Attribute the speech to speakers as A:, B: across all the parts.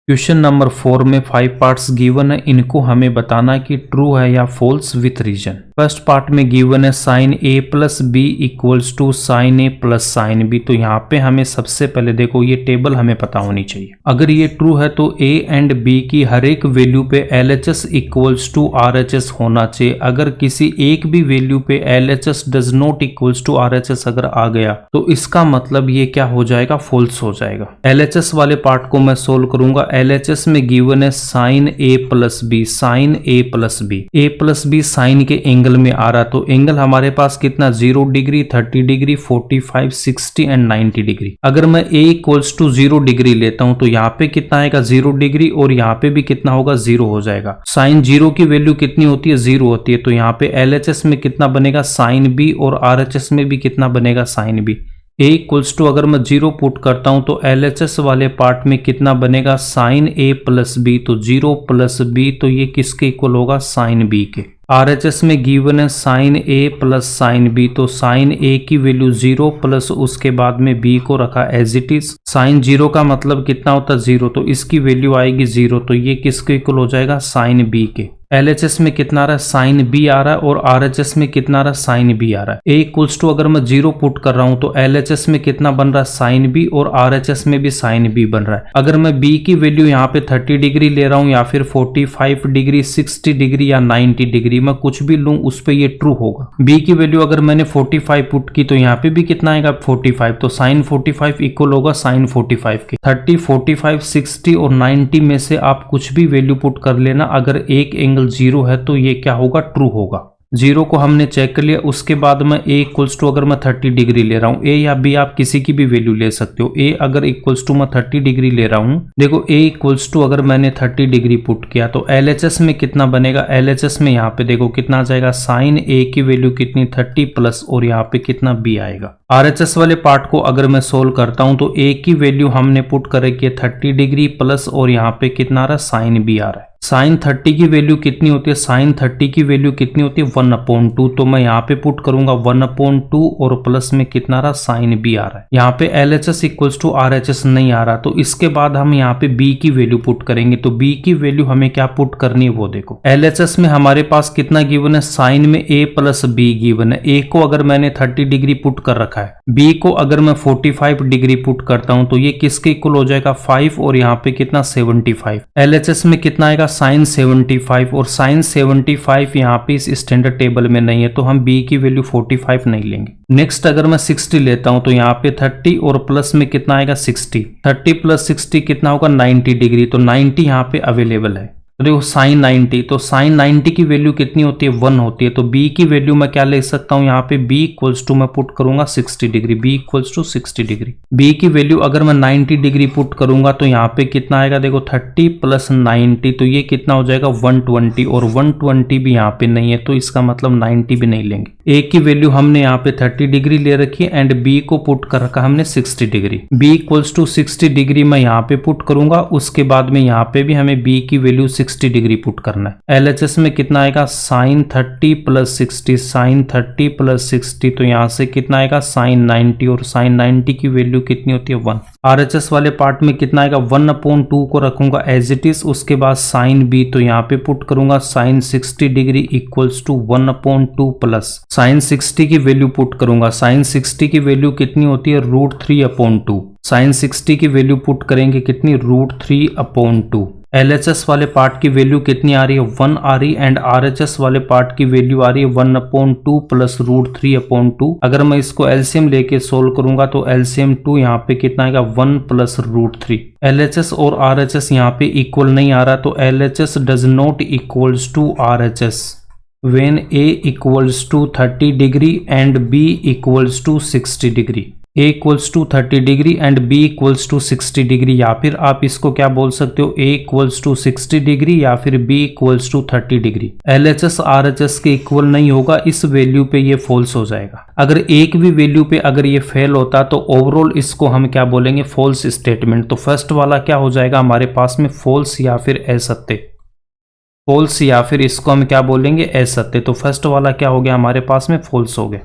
A: Question number 4 में 5 parts given है, इनको हमें बताना है कि ट्रू है या false with reason. First part में गिवन है sine A plus B equals to sine A plus sine B. तो यहाँ पे हमें सबसे पहले देखो ये टेबल हमें पता होनी चाहिए। अगर ये ट्रू है तो ए एंड बी की हर एक वैल्यू पे LHS इक्वल्स टू RHS होना चाहिए। अगर किसी एक भी वैल्यू पे LHS does not equals to RHS अगर आ गया तो इसका मतलब ये क्या हो जाएगा, फॉल्स हो जाएगा। LHS वाले पार्ट को मैं सोल्व करूंगा। LHS में गिवन है sine A plus B, sign A plus B, A plus B sign के एंगल में आ रहा, तो एंगल हमारे पास कितना 0 डिग्री, 30 डिग्री, 45, 60 एंड 90 डिग्री। अगर मैं ए इक्वल्स टू 0 डिग्री लेता हूं तो यहाँ पे कितना आएगा 0 डिग्री और यहाँ पे भी कितना होगा 0 हो जाएगा। साइन 0 की वैल्यू कितनी होती है 0 होती है, तो यहाँ पे LHS में कितना बनेगा साइन बी और RHS में भी कितना बनेगा sine B. A equals to अगर मैं 0 पुट करता हूं तो LHS वाले पार्ट में कितना बनेगा साइन ए प्लस बी, तो 0 प्लस बी, तो ये किसके इक्वल होगा साइन बी के। RHS में गिवन है sine A plus sine B, तो साइन ए की वैल्यू 0 प्लस उसके बाद में बी को रखा एज इट इज। साइन 0 का मतलब कितना होता है 0, तो इसकी वैल्यू आएगी 0, तो ये किसके इक्वल हो जाएगा साइन बी के। LHS में कितना आ रहा है साइन बी आ रहा है और RHS में कितना आ रहा है साइन बी आ रहा है। ए इक्वल्स टू अगर मैं 0 पुट कर रहा हूं तो LHS में कितना बन रहा है साइन बी और RHS में भी साइन बी बन रहा है। अगर मैं बी की वैल्यू यहाँ पे 30 डिग्री ले रहा हूं या फिर 45 डिग्री, 60 डिग्री या 90 डिग्री, मैं कुछ भी लूं उस पे ये ट्रू होगा। बी की वैल्यू अगर मैंने 45 पुट की तो यहाँ पे भी कितना आएगा 45, तो साइन 45 इक्वल होगा साइन 45 के। 30, 45, 60 और 90 में से आप कुछ भी वैल्यू पुट कर लेना, अगर एक एंगल 0 है तो ये क्या होगा ट्रू होगा। 0 को हमने चेक कर लिया। उसके बाद में ए इक्वल्स टू अगर मैं 30 डिग्री ले रहा हूँ, ए या बी आप किसी की भी वैल्यू ले सकते हो। ए अगर इक्वल्स टू मैं 30 डिग्री ले रहा हूँ, देखो ए इक्वल्स टू अगर मैंने 30 डिग्री पुट किया तो LHS में कितना बनेगा, LHS में यहाँ पे देखो कितना आ जाएगा साइन ए की वैल्यू कितनी 30 प्लस और यहाँ पे कितना बी आएगा। RHS वाले पार्ट को अगर मैं सोल्व करता हूँ तो ए की वैल्यू हमने पुट करेगी 30 डिग्री प्लस और यहाँ पे कितना आ रहा है साइन बी आ रहा है। साइन 30 की वैल्यू कितनी होती है, साइन 30 की वैल्यू कितनी होती है 1/2, तो मैं यहाँ पे पुट करूंगा 1/2 और प्लस में कितना रहा साइन बी आ रहा है। यहाँ पे LHS इक्वल्स टू RHS नहीं आ रहा, तो इसके बाद हम यहाँ पे बी की वैल्यू पुट करेंगे। तो बी की वैल्यू हमें क्या पुट करनी है वो देखो। LHS में हमारे पास कितना गिवन है, साइन में a प्लस बी गिवन है। a को अगर मैंने 30 डिग्री पुट कर रखा है, b को अगर मैं 45 डिग्री पुट करता हूं तो ये किसके इक्वल हो जाएगा 5 और यहाँ पे कितना 75। LHS में कितना आएगा साइन 75 और साइन 75 यहाँ पे इस स्टैंडर्ड टेबल में नहीं है, तो हम b की वैल्यू 45 नहीं लेंगे। नेक्स्ट अगर मैं 60 लेता हूं तो यहाँ पे 30 और प्लस में कितना आएगा 60, 30 प्लस 60 कितना होगा 90 डिग्री, तो 90 यहाँ पे अवेलेबल है। तो देखो साइन 90, तो साइन 90 की वैल्यू कितनी होती है 1 होती है, तो b की वैल्यू मैं क्या ले सकता हूँ यहाँ पे b इक्वल्स टू मैं पुट करूंगा 60 degree, b equals to 60 degree. b की वैल्यू अगर मैं 90 डिग्री पुट करूंगा तो यहाँ पे कितना आएगा देखो 30 प्लस 90, तो ये कितना हो जाएगा 120 और 120 भी यहाँ पे नहीं है, तो इसका मतलब 90 भी नहीं लेंगे। a की वैल्यू हमने यहाँ पे 30 डिग्री ले रखी है एंड b को पुट कर रखा हमने 60 degree. b equals to 60 degree मैं यहाँ पे पुट करूंगा, उसके बाद में यहाँ पे भी हमें b की वैल्यू 60 डिग्री पुट करना है। LHS में कितना आएगा साइन 30 प्लस 60, साइन 30 प्लस 60, तो यहाँ से कितना आएगा साइन 90 और साइन 90 की वैल्यू कितनी होती है 1। RHS वाले पार्ट में कितना आएगा 1/2 को रखूंगा एज इट इज, उसके बाद साइन b, तो यहाँ पे पुट करूंगा sine 60 degree equals to 1/2 plus sine 60 की वैल्यू पुट करूंगा। साइन 60 की वैल्यू कितनी होती है √3/2, साइन 60 की वैल्यू पुट करेंगे कितनी √3/2। LHS वाले पार्ट की वैल्यू कितनी आ रही है 1 आ रही एंड RHS वाले पार्ट की वैल्यू आ रही है 1/2 प्लस √3/2। अगर मैं इसको LCM लेके सोल्व करूंगा तो LCM 2 यहाँ पे कितना आएगा 1 प्लस √3। LHS और RHS यहाँ पे इक्वल नहीं आ रहा, तो LHS does not equals to RHS when a equals to 30 degree and b equals to 60 degree. a equals to 30 degree and b equals to 60 degree, या फिर आप इसको क्या बोल सकते हो a equals to 60 डिग्री या फिर b equals to 30 degree. LHS RHS के इक्वल नहीं होगा, इस वैल्यू पे ये फॉल्स हो जाएगा। अगर एक भी वैल्यू पे अगर ये फेल होता तो ओवरऑल इसको हम क्या बोलेंगे फॉल्स स्टेटमेंट। तो फर्स्ट वाला क्या हो जाएगा हमारे पास में फॉल्स या फिर असत्य, फॉल्स या फिर इसको हम क्या बोलेंगे असत्य। तो फर्स्ट वाला क्या हो गया हमारे पास में फॉल्स हो गया।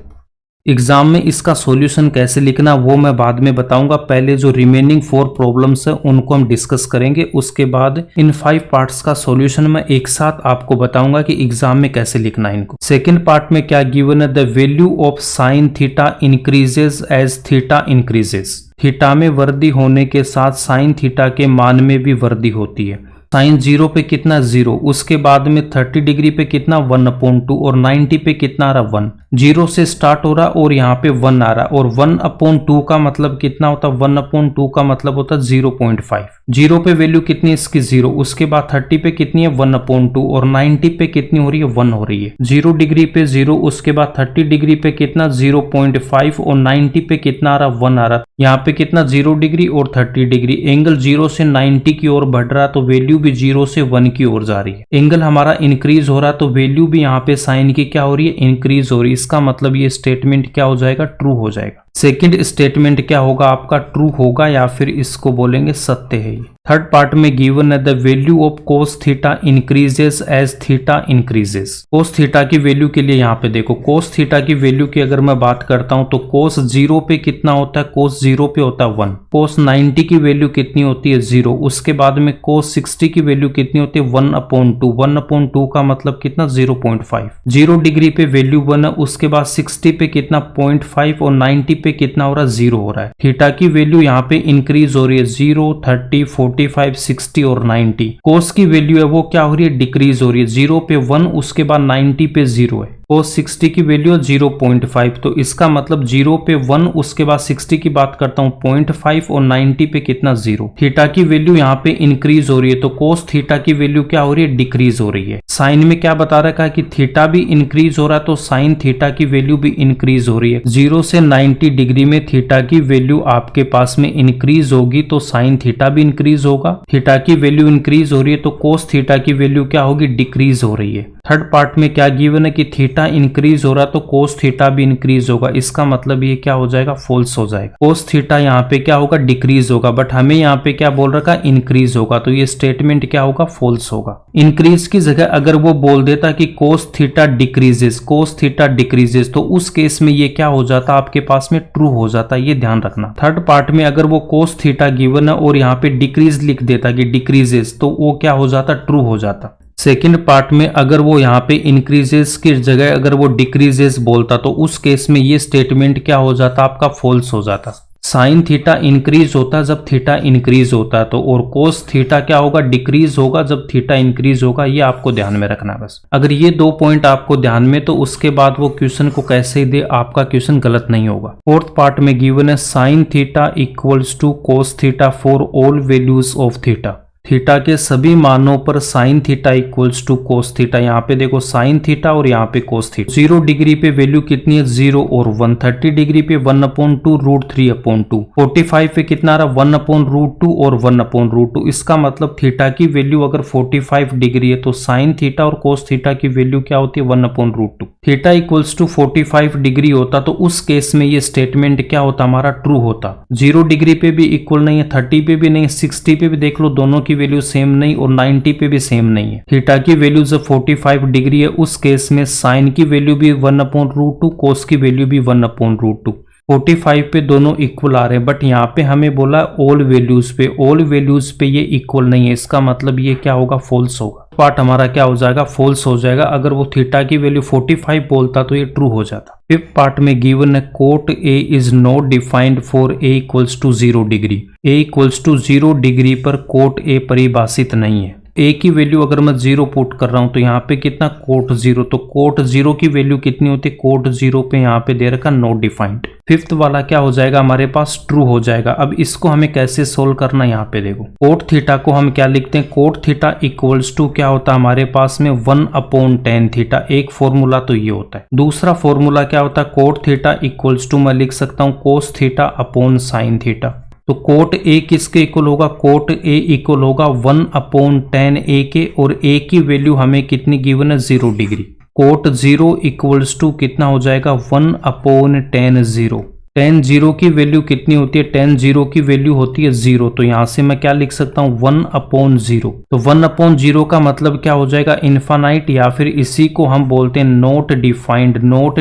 A: एग्जाम में इसका सॉल्यूशन कैसे लिखना वो मैं बाद में बताऊंगा। पहले जो रिमेनिंग 4 प्रॉब्लम्स है उनको हम डिस्कस करेंगे, उसके बाद इन 5 पार्ट्स का सॉल्यूशन मैं एक साथ आपको बताऊंगा कि एग्जाम में कैसे लिखना है इनको। सेकंड पार्ट में क्या गिवन है, the value of sine theta increases as theta increases. Theta में वृद्धि होने के साथ साइन थीटा के मान में भी वृद्धि होती है। साइन 0 पे कितना 0, उसके बाद में 30 डिग्री पे कितना 1/2 और 90 पे कितना आ रहा 1। 0 से स्टार्ट हो रहा और यहाँ पे 1 आ रहा और 1/2 का मतलब कितना होता है, 1/2 का मतलब होता है 0.5। 0 पे वैल्यू कितनी है इसकी 0, उसके बाद 30 पे कितनी है 1/2 और 90 पे कितनी हो रही है 1 हो रही है। 0 डिग्री पे 0, उसके बाद 30 डिग्री पे कितना 0.5 और 90 पे कितना आ रहा 1 आ रहा। यहाँ पे कितना 0 डिग्री और 30 डिग्री, एंगल 0 से 90 की ओर बढ़ रहा तो वैल्यू भी 0 से 1 की ओर जा रही है। एंगल हमारा इंक्रीज हो रहा तो वैल्यू भी यहाँ पे साइन की क्या हो रही है, इंक्रीज हो रही है। इसका मतलब ये स्टेटमेंट क्या हो जाएगा, ट्रू हो जाएगा। सेकंड स्टेटमेंट क्या होगा आपका, ट्रू होगा या फिर इसको बोलेंगे सत्य है ये। थर्ड पार्ट में गिवन है the value of cos theta increases as theta increases. Cos theta की वैल्यू के लिए यहाँ पे देखो, कोस थीटा की वैल्यू की अगर मैं बात करता हूँ तो कोस 0 पे कितना होता है, कोस 0 पे होता है 1। कोस 90 की वैल्यू कितनी होती है 0, उसके बाद में कोस 60 की वैल्यू कितनी होती है 1/2। 1/2 का मतलब कितना 0.5। 0 डिग्री पे वैल्यू 1 है, उसके बाद 60 पे कितना 0.5 और 90 पे कितना हो रहा है 0 हो रहा है। थीटा की वैल्यू यहाँ पे इंक्रीज हो रही है 0, 30, 45, 60 और 90। कोस की वैल्यू है वो क्या हो रही है, डिक्रीज हो रही है। 0 पे 1, उसके बाद 90 पे 0 है। कोस 60 की वैल्यू 0.5, तो इसका मतलब 0 पे 1, उसके बाद 60 की बात करता हूँ 0.5 और 90 पे कितना 0। थीटा की वैल्यू यहाँ पे इंक्रीज हो रही है तो कोस थीटा की वैल्यू क्या हो रही है, डिक्रीज हो रही है। साइन में क्या बता रखा है कि थीटा भी इंक्रीज हो रहा है तो साइन थीटा की वैल्यू भी इंक्रीज हो रही है। 0 से 90 डिग्री में थीटा की वैल्यू आपके पास में इंक्रीज होगी तो साइन थीटा भी इंक्रीज होगा। थीटा की वैल्यू इंक्रीज हो रही है तो कोस थीटा की वैल्यू क्या होगी, डिक्रीज हो रही है। थर्ड पार्ट में क्या गिवन है कि थीटा इंक्रीज हो रहा तो कोस थीटा भी इंक्रीज होगा। इसका मतलब ये क्या हो जाएगा, फॉल्स हो जाएगा। कोस थीटा यहाँ पे क्या होगा, डिक्रीज होगा, बट हमें यहाँ पे क्या बोल रखा है, इंक्रीज होगा, तो ये स्टेटमेंट क्या होगा, फॉल्स होगा। इंक्रीज की जगह अगर वो बोल देता कि cos theta decreases, cos theta decreases, तो उस केस में ये क्या हो जाता, आपके पास में ट्रू हो जाता, ये ध्यान रखना। थर्ड पार्ट में अगर वो कोस थीटा गिवन है और यहाँ पे डिक्रीज लिख देता कि डिक्रीजेस, तो वो क्या हो जाता, ट्रू हो जाता। सेकेंड पार्ट में अगर वो यहाँ पे इंक्रीजेस की जगह अगर वो डिक्रीजेस बोलता तो उस केस में ये स्टेटमेंट क्या हो जाता, आपका फॉल्स हो जाता। साइन थीटा इंक्रीज होता जब थीटा इंक्रीज होता तो, और कोस थीटा क्या होगा, डिक्रीज होगा जब थीटा इंक्रीज होगा। ये आपको ध्यान में रखना बस। अगर ये 2 पॉइंट आपको ध्यान में, तो उसके बाद वो क्वेश्चन को कैसे ही दे, आपका क्वेश्चन गलत नहीं होगा। फोर्थ पार्ट में गिवन है sine theta equals to cos theta for all values of theta. Theta के सभी मानों पर sine theta equals to cos theta. यहाँ पे देखो साइन थीटा और यहाँ पे कोस थीटा। 0 डिग्री पे वैल्यू कितनी है 0 और 1। 30 डिग्री पे 1/2 √3/2। 45 पे कितना आ रहा 1/√2 और 1/√2। इसका मतलब थीटा की वैल्यू अगर 45 डिग्री है तो साइन थीटा और कोस थीटा की वैल्यू क्या होती है 1/√2। थीटा इक्वल्स टू 45 डिग्री होता तो उस केस में ये स्टेटमेंट क्या होता, हमारा ट्रू होता। 0 डिग्री पे भी इक्वल नहीं है, 30 पे भी नहीं, 60 पे भी देख लो, दोनों की वैल्यू सेम नहीं, और 90 पे भी सेम नहीं है। थीटा की वैल्यू जब 45 डिग्री है उस केस में साइन की वैल्यू भी 1/√2, कोस की वैल्यू भी 1/√2। 45 पे दोनों इक्वल आ रहे हैं, बट यहाँ पे हमें बोला ऑल वैल्यूज पे, ऑल वैल्यूज पे ये इक्वल नहीं है। इसका मतलब ये क्या होगा, फॉल्स होगा। पार्ट हमारा क्या हो जाएगा, फॉल्स हो जाएगा। अगर वो थीटा की वैल्यू 45 बोलता तो ये ट्रू हो जाता। फिफ्थ पार्ट में गिवन है cot A is not defined for A equals to 0 degree. A equals to 0 degree पर कोट ए परिभाषित नहीं है। ए की वैल्यू अगर मैं 0 पुट कर रहा हूं तो यहाँ पे कितना कोट 0, तो कोट 0 की वैल्यू कितनी होती है, कोट 0 पे यहाँ पे दे रखा नॉट डिफाइंड। फिफ्थ वाला क्या हो जाएगा, हमारे पास ट्रू हो जाएगा। अब इसको हमें कैसे सोल्व करना, यहाँ पे देखो कोट थीटा को हम क्या लिखते हैं, कोट थीटा इक्वल्स टू क्या होता है हमारे पास में 1/tan थीटा। एक फॉर्मूला तो ये होता है। दूसरा फॉर्मूला क्या होता है, कोट थीटा इक्वल्स टू मैं लिख सकता हूँ कोस थीटा अपॉन साइन थीटा। तो कोट ए किसके इक्वल होगा, कोट ए इक्वल होगा 1/tan ए के, और ए की वैल्यू हमें कितनी गिवन है 0 डिग्री। कोट 0 इक्वल्स टू कितना हो जाएगा 1/tan 0। tan 0 की वैल्यू कितनी होती है? tan 0 की वैल्यू होती है 0, तो यहां से मैं क्या लिख सकता हूं 1/0। तो 1/0 का मतलब क्या हो जाएगा? इनफाइनाइट, या फिर इसी को हम बोलते हैं नॉट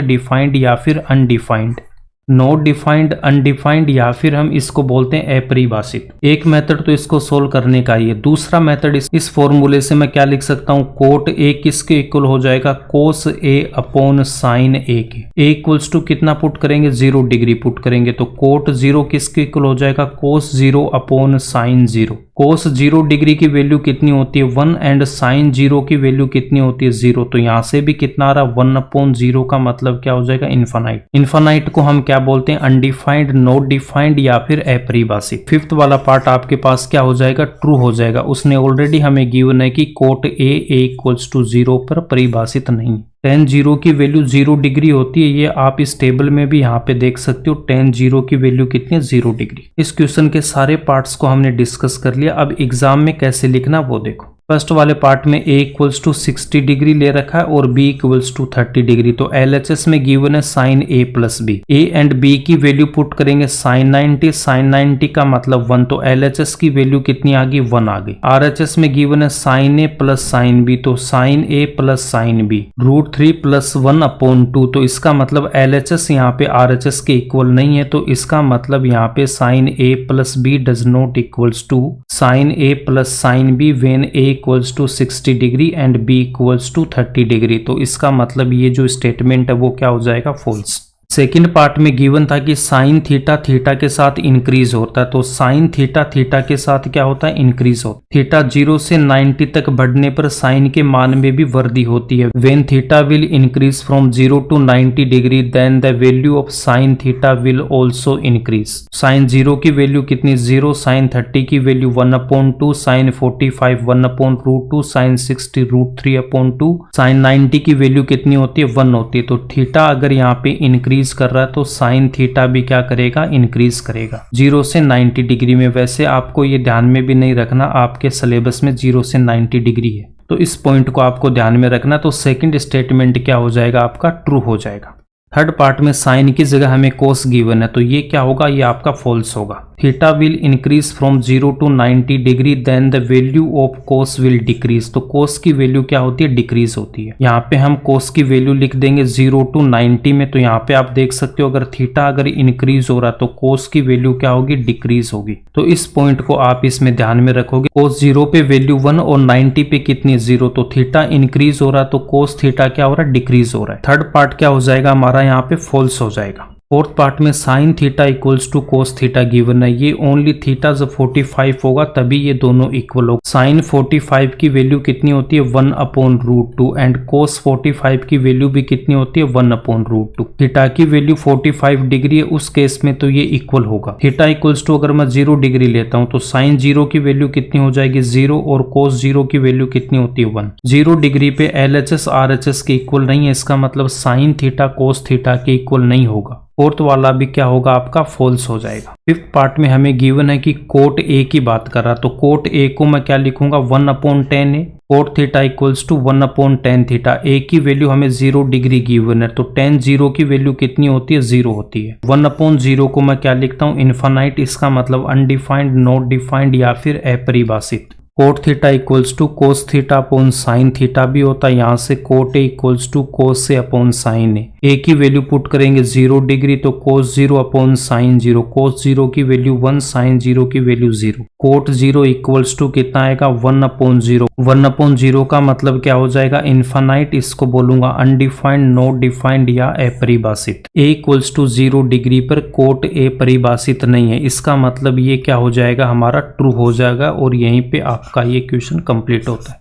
A: डिफाइंड या फिर अनडिफाइंड। नॉट डिफाइंड, अनडिफाइंड, या फिर हम इसको बोलते हैं अपरिभाषित। एक मेथड तो इसको सोल्व करने का ही है। दूसरा मेथड इस फॉर्मूले से मैं क्या लिख सकता हूं? कोट ए किसके इक्वल हो जाएगा? कोस ए अपॉन साइन ए के। ए इक्वल्स टू कितना पुट करेंगे? 0 डिग्री पुट करेंगे, तो कोट 0 किसके इक्वल हो जाएगा? कोस 0 अपॉन साइन 0। कोस 0 डिग्री की वैल्यू कितनी होती है? 1, एंड साइन 0 की वैल्यू कितनी होती है? 0। तो यहां से भी कितना आ रहा है? 1/0 का मतलब क्या हो जाएगा? इनफाइनाइट। इनफाइनाइट को हम क्या बोलते हैं? अनडिफाइंड, नॉट डिफाइंड, या फिर अपरिभाषित। फिफ्थ वाला पार्ट आपके पास क्या हो जाएगा? ट्रू हो जाएगा। उसने ऑलरेडी हमें गिवन है कि कोट ए इक्वल्स टू 0 पर परिभाषित नहीं। tan 0 की वैल्यू 0 डिग्री होती है, ये आप इस टेबल में भी यहाँ पे देख सकते हो। tan 0 की वैल्यू कितनी है? 0 डिग्री। इस क्वेश्चन के सारे पार्ट्स को हमने डिस्कस कर लिया। अब एग्जाम में कैसे लिखना वो देखो। फर्स्ट वाले पार्ट में a इक्वल्स टू 60 डिग्री ले रखा है और b इक्वल्स टू 30 डिग्री। तो LHS में गिवन है sine a plus b। a and b की वैल्यू पुट करेंगे साइन 90, साइन 90 का मतलब 1, तो LHS की वैल्यू कितनी आ गई? 1 आ गई। RHS में गिवन है sine a plus sine b, तो sine a plus sine b √3 plus 1/2। तो इसका मतलब LHS यहाँ पे RHS के इक्वल नहीं है, तो इसका मतलब यहाँ पे sine a plus b does not equals to sine a plus sine b when a equals to 60 degree and b equals to 30 degree. तो इसका मतलब ये जो स्टेटमेंट है वो क्या हो जाएगा? फॉल्स। सेकेंड पार्ट में गिवन था कि साइन थीटा थीटा के साथ इंक्रीज होता है, तो साइन थीटा थीटा के साथ क्या होता है? इंक्रीज होता है। थीटा 0 से 90 तक बढ़ने पर साइन के मान में भी वृद्धि होती है। When theta will increase from 0 to 90 degree then the value of sine theta will also increase. Sine 0 की वैल्यू कितनी? 0। साइन 30 की वैल्यू 1/2, साइन 45 1/√2, साइन 60 √3/2, साइन 90 की वैल्यू कितनी होती है? 1 होती है। तो थीटा अगर यहाँ पे इंक्रीज कर रहा है तो साइन थीटा भी क्या करेगा? इंक्रीज करेगा 0 से 90 डिग्री में। वैसे आपको ये ध्यान में भी नहीं रखना, आपके सिलेबस में 0 से 90 डिग्री है, तो इस पॉइंट को आपको ध्यान में रखना। तो सेकंड स्टेटमेंट क्या हो जाएगा? आपका ट्रू हो जाएगा। थर्ड पार्ट में साइन की जगह हमें कोस गिवन है, तो ये क्या होगा? ये आपका फॉल्स होगा। Theta will increase from 0 to 90 degree then the value of cos will decrease. तो कोस की वैल्यू क्या होती है? डिक्रीज होती है। यहाँ पे हम कोस की वैल्यू लिख देंगे 0 to 90 में। तो यहाँ पे आप देख सकते हो अगर थीटा अगर इंक्रीज हो रहा तो कोस की वैल्यू क्या होगी? डिक्रीज होगी। तो इस पॉइंट को आप इसमें ध्यान में रखोगे। कोस 0 पे वैल्यू 1 और 90 पे कितनी? 0। तो थीटा इंक्रीज हो रहा तो कोस थीटा क्या हो रहा है? डिक्रीज हो रहा है। थर्ड पार्ट क्या हो जाएगा हमारा? यहाँ पे फॉल्स हो जाएगा। फोर्थ पार्ट में sine theta equals to cos theta given है। ये ओनली थीटा जब 45 होगा तभी ये दोनों इक्वल होगा। साइन 45 की वैल्यू कितनी होती है? 1/√2 एंड कोस 45 की वैल्यू भी कितनी होती है? 1/√2। थीटा की वैल्यू 45 डिग्री है, उस केस में तो ये इक्वल होगा। थीटा इक्वल्स टू अगर मैं 0 डिग्री लेता हूं तो साइन 0 की वैल्यू कितनी हो जाएगी? 0, और कोस 0 की वैल्यू कितनी होती है? 1। 0 डिग्री पे LHS RHS के इक्वल नहीं है, इसका मतलब साइन थीटा कोस थीटा के इक्वल नहीं होगा। फोर्थ वाला भी क्या होगा? आपका फॉल्स हो जाएगा। फिफ्थ पार्ट में हमें गिवन है कि कोट ए की बात कर रहा, तो कोट ए को मैं क्या लिखूंगा? 1/10 A. Cot theta equals to 1/10 theta. A की वैल्यू हमें 0 डिग्री गिवन है, तो tan 0 की वैल्यू कितनी होती है? 0 होती है। 1/0 को मैं क्या लिखता हूँ? इनफाइनाइट, इसका मतलब अनडिफाइंड, नॉट डिफाइंड, या फिर अपरिभाषित। Cot theta equals to cos theta upon sine theta भी होता है। यहाँ से cot A equals to cos A upon sine A. A की वैल्यू पुट करेंगे 0 डिग्री, तो कोस 0 अपॉन साइन 0। कोस 0 की वैल्यू 1, साइन 0 की वैल्यू 0। कोट 0 इक्वल्स टू कितना आएगा? 1/0। 1/0 का मतलब क्या हो जाएगा? इनफाइनाइट, इसको बोलूंगा अनडिफाइंड, नॉट डिफाइंड, या अपरिभाषित। ए इक्वल्स टू 0 डिग्री पर कोट ए परिभाषित नहीं है, इसका मतलब ये क्या हो जाएगा? हमारा ट्रू हो जाएगा, और यहीं पे आपका ये क्वेश्चन कंप्लीट होता है।